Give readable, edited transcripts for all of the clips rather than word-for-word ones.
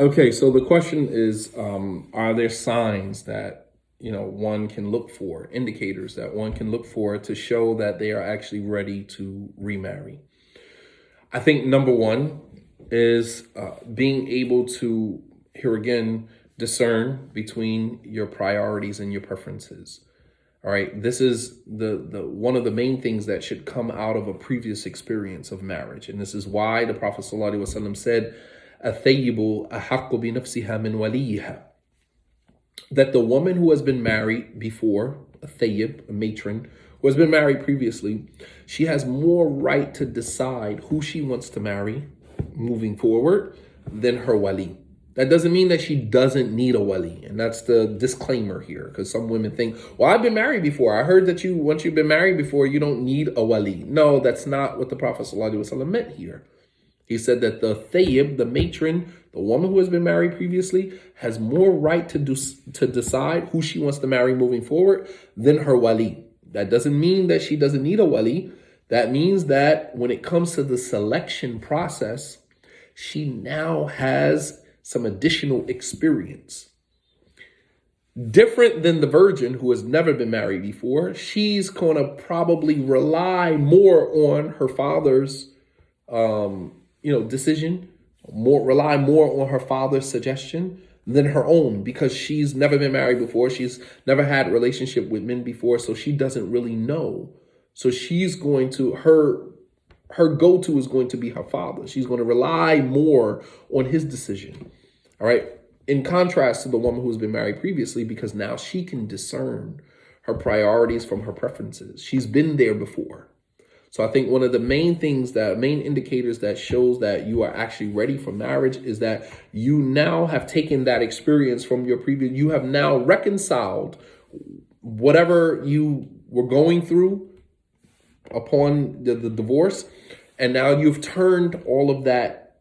Okay, so the question is, are there signs that one can look for, indicators that one can look for to show that they are actually ready to remarry? I think number one is being able to, here again, discern between your priorities and your preferences. All right, this is the one of the main things that should come out of a previous experience of marriage, and this is why the Prophet ﷺ said, "Athayyibu ahaqqu bi nafsiha min waliha," that the woman who has been married before, a thayyib, a matron, who has been married previously, she has more right to decide who she wants to marry moving forward than her wali. That doesn't mean that she doesn't need a wali. And that's the disclaimer here, because some women think, well, I've been married before. I heard that once you've been married before, you don't need a wali. No, that's not what the Prophet ﷺ meant here. He said that the thayyib, the matron, the woman who has been married previously, has more right to decide who she wants to marry moving forward than her wali. That doesn't mean that she doesn't need a wali. That means that when it comes to the selection process, she now has some additional experience. Different than the virgin who has never been married before, she's going to probably rely more on her father's decision, rely more on her father's suggestion than her own, because she's never been married before. She's never had a relationship with men before, so she doesn't really know. So she's going to, her go-to is going to be her father. She's going to rely more on his decision. All right. In contrast to the woman who's been married previously, because now she can discern her priorities from her preferences. She's been there before. So I think one of the main indicators that shows that you are actually ready for marriage is that you now have taken that experience from your previous, you have now reconciled whatever you were going through upon the divorce. And now you've turned all of that,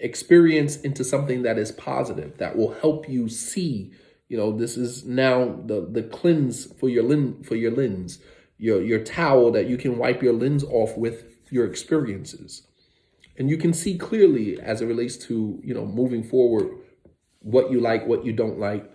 experience into something that is positive, that will help you see, this is now the cleanse for your lens, your towel that you can wipe your lens off with your experiences. And you can see clearly as it relates to, moving forward, what you like, what you don't like,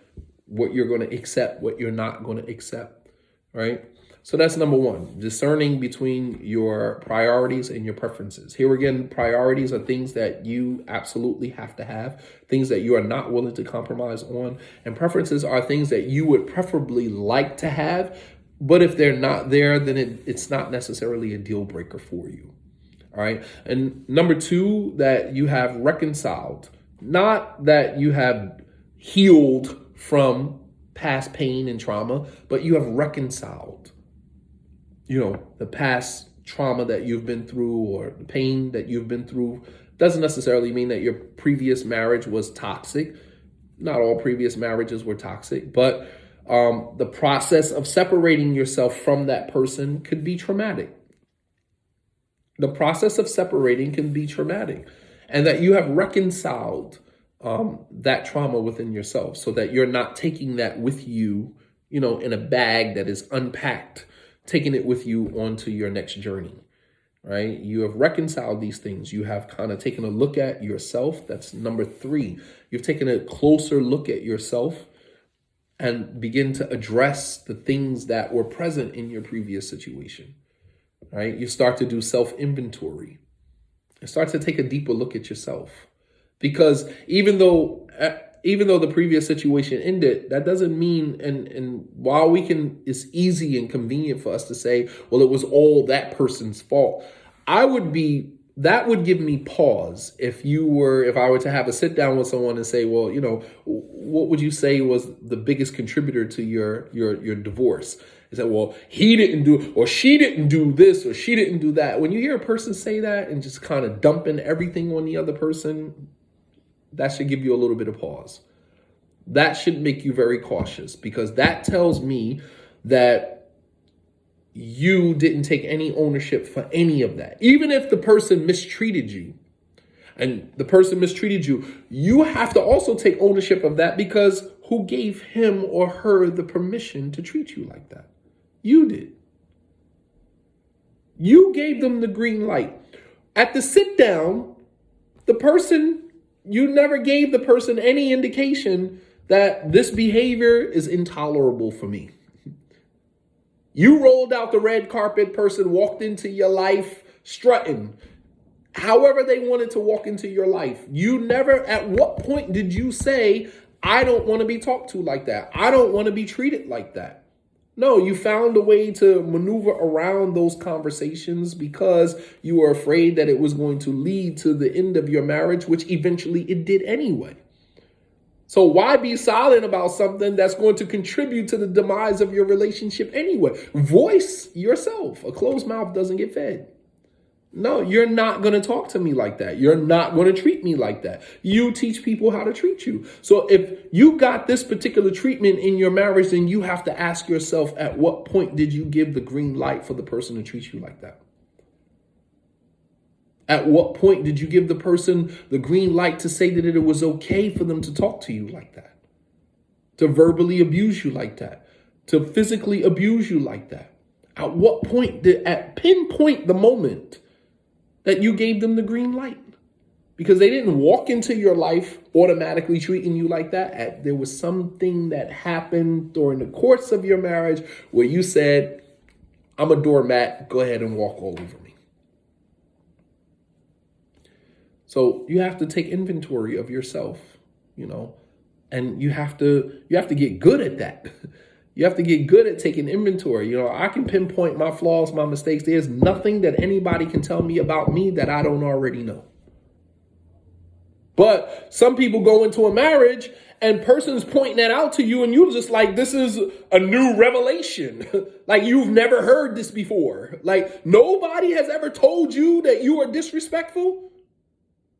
what you're going to accept, what you're not going to accept, right? So that's number one, discerning between your priorities and your preferences. Here again, priorities are things that you absolutely have to have, things that you are not willing to compromise on. And preferences are things that you would preferably like to have, but if they're not there, then it's not necessarily a deal breaker for you. All right. And number two, that you have reconciled, not that you have healed from past pain and trauma, but you have reconciled, the past trauma that you've been through or the pain that you've been through. Doesn't necessarily mean that your previous marriage was toxic. Not all previous marriages were toxic, but the process of separating yourself from that person could be traumatic. The process of separating can be traumatic, and that you have reconciled that trauma within yourself, so that you're not taking that with you, in a bag that is unpacked, taking it with you onto your next journey, right? You have reconciled these things. You have kind of taken a look at yourself. That's number three. You've taken a closer look at yourself and begin to address the things that were present in your previous situation, right? You start to do self-inventory. You start to take a deeper look at yourself, because even though the previous situation ended, that doesn't mean, and while it's easy and convenient for us to say, well, it was all that person's fault. That would give me pause if I were to have a sit down with someone and say, well, what would you say was the biggest contributor to your divorce? Is that, well, he didn't do, or she didn't do this, or she didn't do that. When you hear a person say that and just kind of dumping everything on the other person, that should give you a little bit of pause. That should make you very cautious, because that tells me that you didn't take any ownership for any of that. Even if the person mistreated you, you have to also take ownership of that, because who gave him or her the permission to treat you like that? You did. You gave them the green light. At the sit down, the person You never gave the person any indication that this behavior is intolerable for me. You rolled out the red carpet, person walked into your life strutting, however they wanted to walk into your life. You never, at what point did you say, I don't want to be talked to like that? I don't want to be treated like that. No, you found a way to maneuver around those conversations because you were afraid that it was going to lead to the end of your marriage, which eventually it did anyway. So why be silent about something that's going to contribute to the demise of your relationship anyway? Voice yourself. A closed mouth doesn't get fed. No, you're not going to talk to me like that. You're not going to treat me like that. You teach people how to treat you. So if you got this particular treatment in your marriage, then you have to ask yourself, at what point did you give the green light for the person to treat you like that? At what point did you give the person the green light to say that it was okay for them to talk to you like that? To verbally abuse you like that? To physically abuse you like that? At what point pinpoint the moment that you gave them the green light? Because they didn't walk into your life automatically treating you like that. There was something that happened during the course of your marriage where you said, I'm a doormat, go ahead and walk all over me. So you have to take inventory of yourself, and you have to get good at that. You have to get good at taking inventory. I can pinpoint my flaws, my mistakes. There's nothing that anybody can tell me about me that I don't already know. But some people go into a marriage and person's pointing that out to you and you're just like, this is a new revelation. Like you've never heard this before. Like nobody has ever told you that you are disrespectful.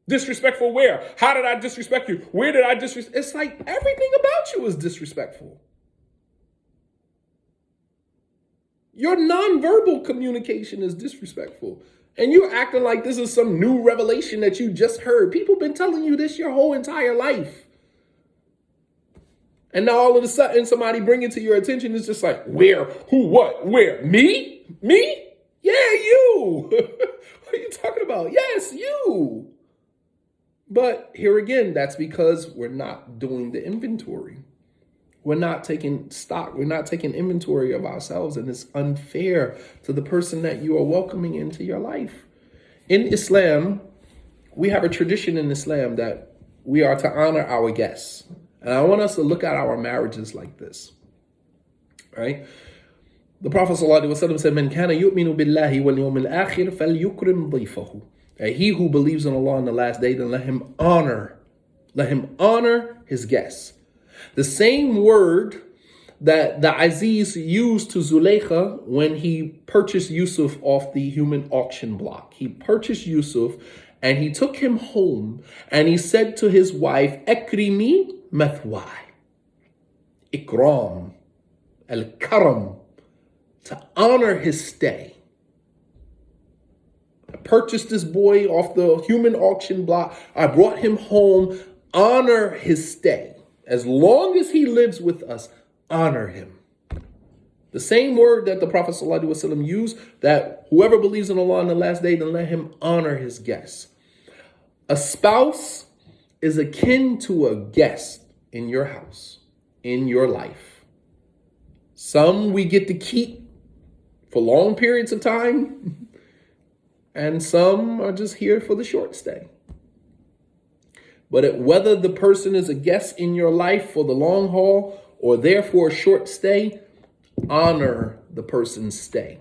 Disrespectful where? How did I disrespect you? Where did I disrespect? It's like everything about you is disrespectful. Your nonverbal communication is disrespectful. And you're acting like this is some new revelation that you just heard. People have been telling you this your whole entire life. And now all of a sudden somebody bring it to your attention. It's just like, where, who, what, where? Me? Me? Yeah, you. What are you talking about? Yes, you. But here again, that's because we're not doing the inventory. We're not taking stock. We're not taking inventory of ourselves. And it's unfair to the person that you are welcoming into your life. In Islam, we have a tradition in Islam that we are to honor our guests. And I want us to look at our marriages like this. Right? The Prophet ﷺ said, "Man kana yu'minu billahi wal yawmil akhir falyukrim dhayfahu." He who believes in Allah on the last day, then let him honor his guests. The same word that the Aziz used to Zulaykha when he purchased Yusuf off the human auction block. He purchased Yusuf and he took him home and he said to his wife, Akrimi mathwai. Ikram, al-karam, to honor his stay. I purchased this boy off the human auction block. I brought him home. Honor his stay. As long as he lives with us, honor him. The same word that the Prophet ﷺ used, that whoever believes in Allah on the last day, then let him honor his guests. A spouse is akin to a guest in your house, in your life. Some we get to keep for long periods of time, and some are just here for the short stay. But whether the person is a guest in your life for the long haul or there for a short stay, honor the person's stay.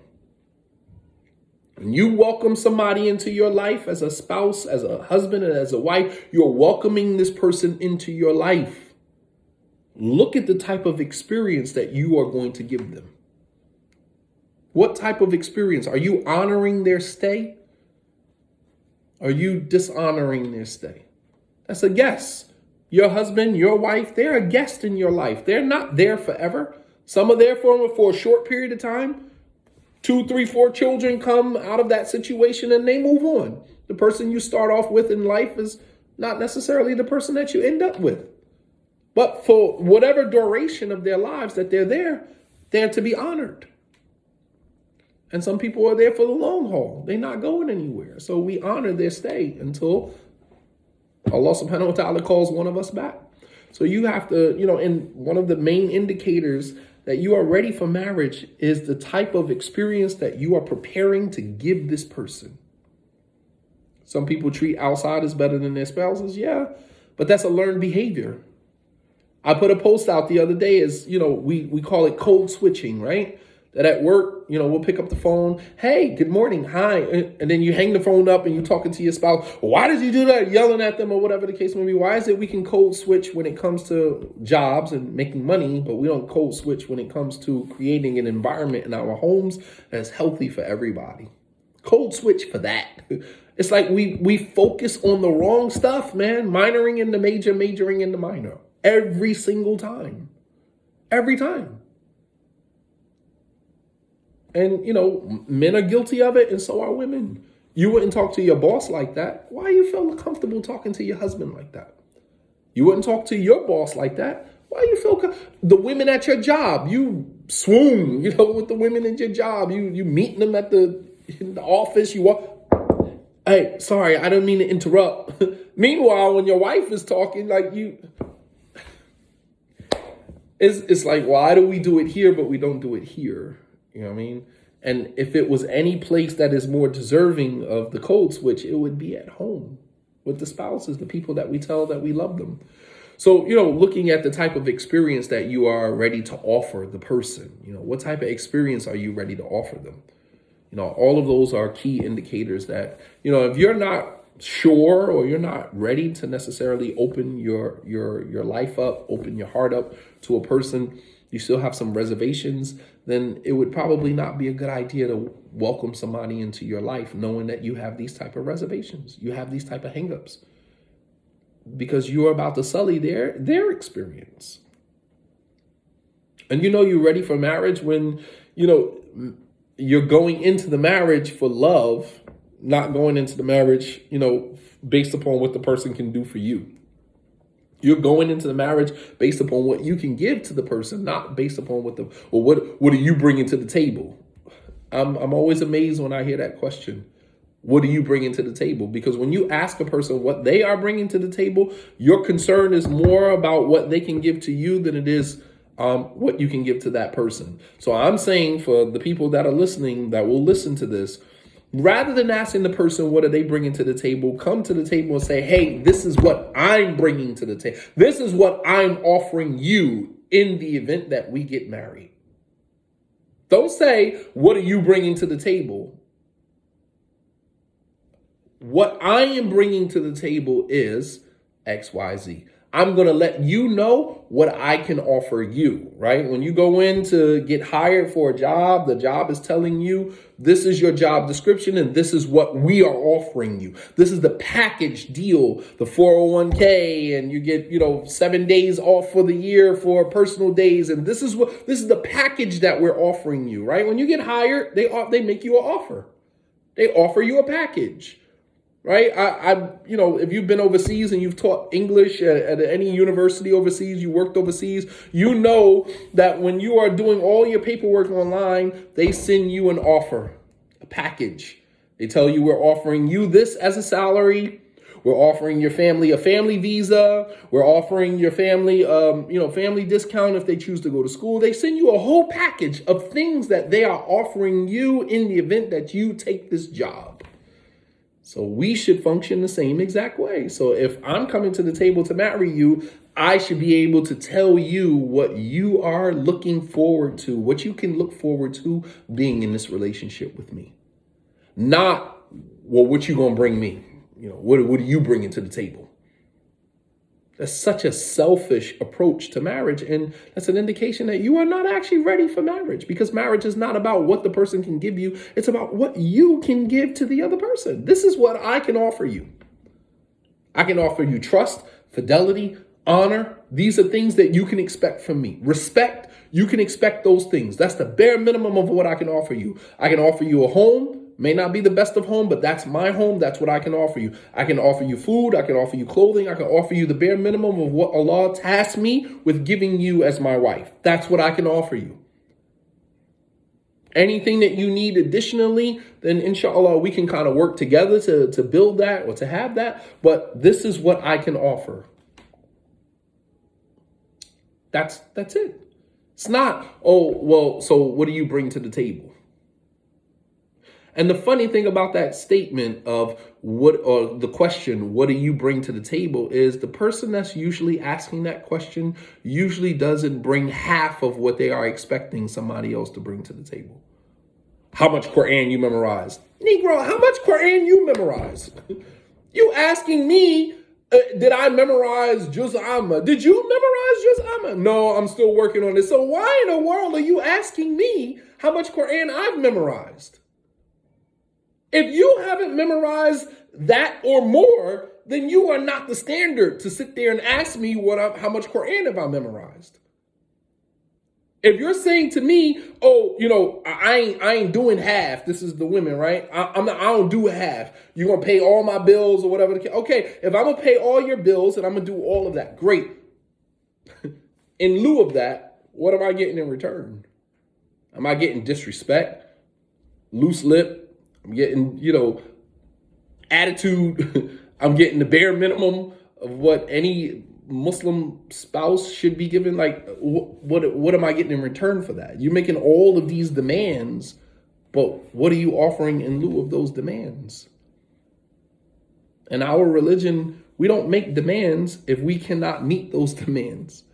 When you welcome somebody into your life as a spouse, as a husband, and as a wife, you're welcoming this person into your life. Look at the type of experience that you are going to give them. What type of experience? Are you honoring their stay? Are you dishonoring their stay? That's a guest. Your husband, your wife, they're a guest in your life. They're not there forever. Some are there for a short period of time. 2, 3, 4 children come out of that situation and they move on. The person you start off with in life is not necessarily the person that you end up with. But for whatever duration of their lives that they're to be honored. And some people are there for the long haul. They're not going anywhere. So we honor their stay until Allah subhanahu wa ta'ala calls one of us back. So you have to, and one of the main indicators that you are ready for marriage is the type of experience that you are preparing to give this person. Some people treat outsiders better than their spouses. Yeah, but that's a learned behavior. I put a post out the other day as, we call it code switching, right? That at work, we'll pick up the phone. Hey, good morning. Hi. And then you hang the phone up and you're talking to your spouse. Why did you do that? Yelling at them or whatever the case may be. Why is it we can code switch when it comes to jobs and making money, but we don't code switch when it comes to creating an environment in our homes that's healthy for everybody? Code switch for that. It's like we focus on the wrong stuff, man. Minoring in the major, majoring in the minor. Every single time. Every time. And, men are guilty of it, and so are women. You wouldn't talk to your boss like that. Why you feel comfortable talking to your husband like that? You wouldn't talk to your boss like that. Why you feel the women at your job? You swoon, with the women at your job. You meeting them in the office. You walk. Hey, sorry, I don't mean to interrupt. Meanwhile, when your wife is talking, it's like, why do we do it here, but we don't do it here? You know what I mean? And if it was any place that is more deserving of the code switch, it would be at home with the spouses, the people that we tell that we love them. So, looking at the type of experience that you are ready to offer the person, what type of experience are you ready to offer them? All of those are key indicators that, if you're not sure or you're not ready to necessarily open your life up, open your heart up to a person, you still have some reservations, then it would probably not be a good idea to welcome somebody into your life knowing that you have these type of reservations, you have these type of hangups, because you're about to sully their experience. And you're ready for marriage when, you're going into the marriage for love, not going into the marriage, based upon what the person can do for you. You're going into the marriage based upon what you can give to the person, not based upon what are you bringing to the table? I'm always amazed when I hear that question. What are you bringing to the table? Because when you ask a person what they are bringing to the table, your concern is more about what they can give to you than it is what you can give to that person. So I'm saying for the people that are listening, that will listen to this, rather than asking the person, what are they bringing to the table? Come to the table and say, hey, this is what I'm bringing to the table. This is what I'm offering you in the event that we get married. Don't say, what are you bringing to the table? What I am bringing to the table is X, Y, Z. I'm going to let you know what I can offer you, right? When you go in to get hired for a job, the job is telling you this is your job description and this is what we are offering you. This is the package deal, the 401k, and you get, 7 days off for the year for personal days. And this is the package that we're offering you, right? When you get hired, they make you an offer. They offer you a package. Right? If you've been overseas and you've taught English at any university overseas, you worked overseas, you know that when you are doing all your paperwork online, they send you an offer, a package. They tell you we're offering you this as a salary. We're offering your family a family visa. We're offering your family, family discount if they choose to go to school. They send you a whole package of things that they are offering you in the event that you take this job. So we should function the same exact way. So if I'm coming to the table to marry you, I should be able to tell you what you are looking forward to, what you can look forward to being in this relationship with me. Not, well, what you gonna bring me? What are you bringing to the table? That's such a selfish approach to marriage. And that's an indication that you are not actually ready for marriage, because marriage is not about what the person can give you. It's about what you can give to the other person. This is what I can offer you. I can offer you trust, fidelity, honor. These are things that you can expect from me. Respect, you can expect those things. That's the bare minimum of what I can offer you. I can offer you a home. May not be the best of home, but that's my home. That's what I can offer you. I can offer you food. I can offer you clothing. I can offer you the bare minimum of what Allah tasked me with giving you as my wife. That's what I can offer you. Anything that you need additionally, then inshallah, we can kind of work together to build that or to have that. But this is what I can offer. That's it. It's not, oh, well, so what do you bring to the table? And the funny thing about that statement of what, or the question, what do you bring to the table, is the person that's usually asking that question usually doesn't bring half of what they are expecting somebody else to bring to the table. How much Quran you memorized? Negro, how much Quran you memorized? You asking me, did I memorize Juz Amma? Did you memorize Juz Amma? No, I'm still working on it. So why in the world are you asking me how much Quran I've memorized? If you haven't memorized that or more, then you are not the standard to sit there and ask me how much Quran have I memorized. If you're saying to me, oh, I ain't doing half. This is the women, right? I don't do half. You're gonna pay all my bills or whatever. Okay, if I'm gonna pay all your bills and I'm gonna do all of that, great. In lieu of that, what am I getting in return? Am I getting disrespect, loose lip? I'm getting, attitude. I'm getting the bare minimum of what any Muslim spouse should be given. Like, what am I getting in return for that? You're making all of these demands, but what are you offering in lieu of those demands? In our religion, we don't make demands if we cannot meet those demands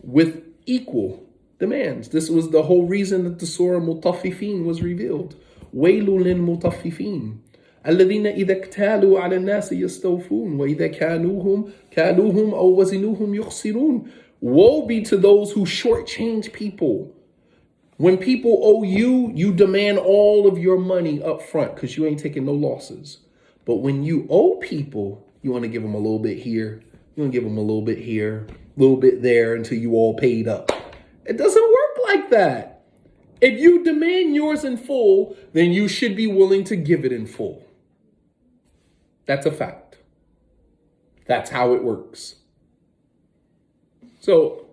with equal demands. This was the whole reason that the Surah Mutaffifin was revealed. وَيْلٌ لِلْمُطَفِّفِينَ الَّذِينَ إِذَا اكْتَالُوا عَلَى النَّاسِ يَسْتَوْفُونَ وَإِذَا كَالُوهُمْ أَوْ وَزِنُوهُمْ يُخْسِرُونَ. Woe be to those who shortchange people. When people owe you, you demand all of your money up front because you ain't taking no losses. But when you owe people, you want to give them a little bit here, you want to give them a little bit here, a little bit there until you all paid up. It doesn't work like that. If you demand yours in full, then you should be willing to give it in full. That's a fact. That's how it works. So